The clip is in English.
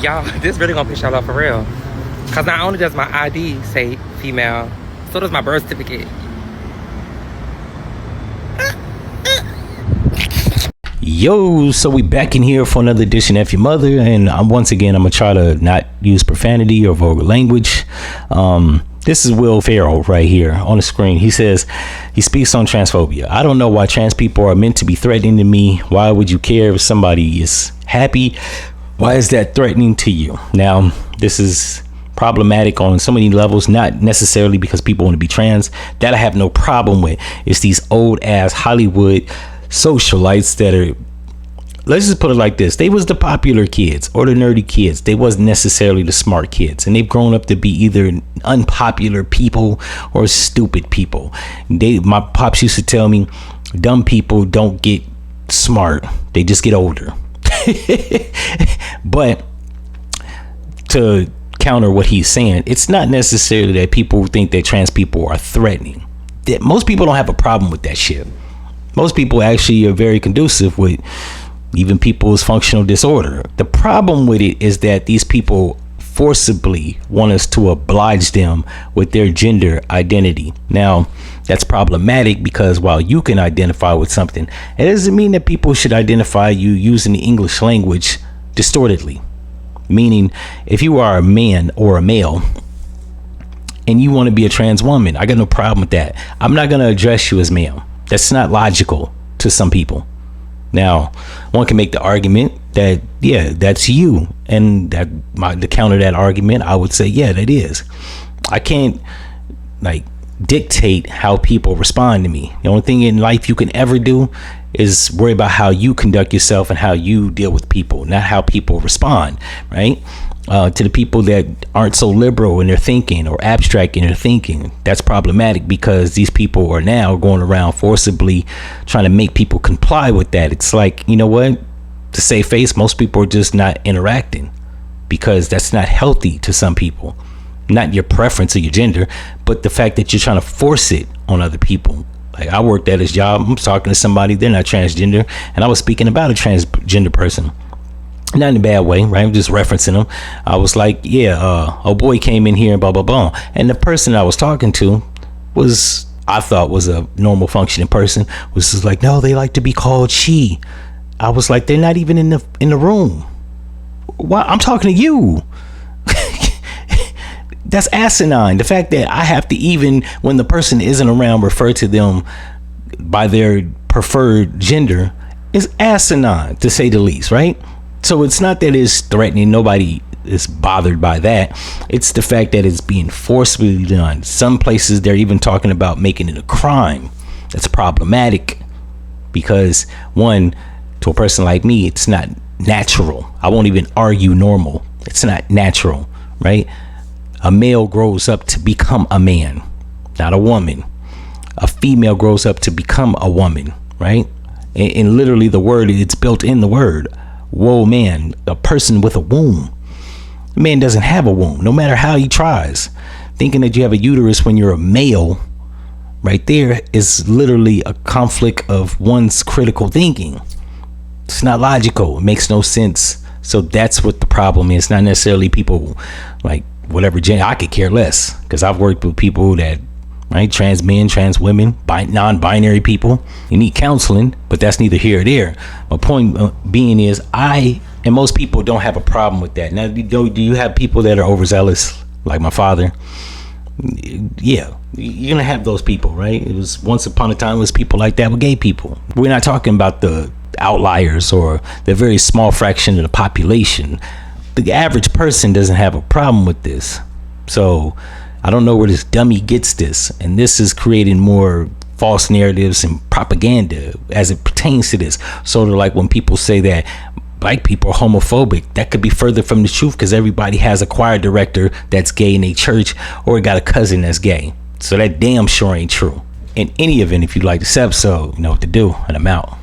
Y'all, this really gonna piss y'all off for real. Cause not only does my ID say female, so does my birth certificate. Yo, so we back in here for another edition of F-ya-Motha, and once again I'm gonna try to not use profanity or vulgar language. This is Will Ferrel right here on the screen. He says he speaks on transphobia. I don't know why trans people are meant to be threatening to me. Why would you care if somebody is happy? Why is that threatening to you? Now, this is problematic on so many levels, not necessarily because people want to be trans. That I have no problem with. It's these old ass Hollywood socialites that are, let's just put it like this, they was the popular kids or the nerdy kids. They wasn't necessarily the smart kids, and they've grown up to be either unpopular people or stupid people. My pops used to tell me dumb people don't get smart, they just get older. But to counter what he's saying, it's not necessarily that people think that trans people are threatening. That most people don't have a problem with that shit. Most people actually are very conducive with even people's functional disorder. The problem with it is that these people forcibly want us to oblige them with their gender identity. Now, that's problematic because while you can identify with something, it doesn't mean that people should identify you using the English language distortedly. Meaning, if you are a man or a male and you want to be a trans woman, I got no problem with that. I'm not going to address you as male. That's not logical to some people. Now, one can make the argument that, yeah, that's you. And that to counter that argument, I would say, yeah, that is. I can't dictate how people respond to me. The only thing in life you can ever do is worry about how you conduct yourself and how you deal with people, not how people respond, right? To the people that aren't so liberal in their thinking or abstract in their thinking, that's problematic because these people are now going around forcibly trying to make people comply with that. It's like, you know what? To save face, most people are just not interacting because that's not healthy to some people. Not your preference or your gender, but the fact that you're trying to force it on other people. Like, I worked at his job. I'm talking to somebody, they're not transgender, and I was speaking about a transgender person. Not in a bad way, right? I'm just referencing them. I was like, yeah, a boy came in here and blah, blah, blah. And the person I was talking to was, I thought was a normal functioning person, was just like, no, they like to be called she. I was like, they're not even in the room. Why? I'm talking to you. That's asinine. The fact that I have to, even when the person isn't around, refer to them by their preferred gender is asinine, to say the least, right? So it's not that it's threatening. Nobody is bothered by that. It's the fact that it's being forcibly done. Some places they're even talking about making it a crime. That's problematic because, one, to a person like me, it's not natural. I won't even argue normal. It's not natural, right? A male grows up to become a man, not a woman. A female grows up to become a woman, right? And literally the word, it's built in the word. Whoa, man, a person with a womb. A man doesn't have a womb, no matter how he tries. Thinking that you have a uterus when you're a male, right there is literally a conflict of one's critical thinking. It's not logical. It makes no sense. So that's what the problem is. Not necessarily people like whatever gender. I could care less because I've worked with people that, right, trans men, trans women, non-binary people. You need counseling, but that's neither here or there. My point being is, I and most people don't have a problem with that. Now, do you have people that are overzealous, like my father? Yeah, you're gonna have those people, right? It was once upon a time, it was people like that with gay people. We're not talking about the outliers or the very small fraction of the population. The average person doesn't have a problem with this. So I don't know where this dummy gets this, and this is creating more false narratives and propaganda as it pertains to this. Sort of like when people say that black people are homophobic, that could be further from the truth because everybody has a choir director that's gay in a church or got a cousin that's gay. So that damn sure ain't true. In any event, if you like this episode, you know what to do, and I'm out.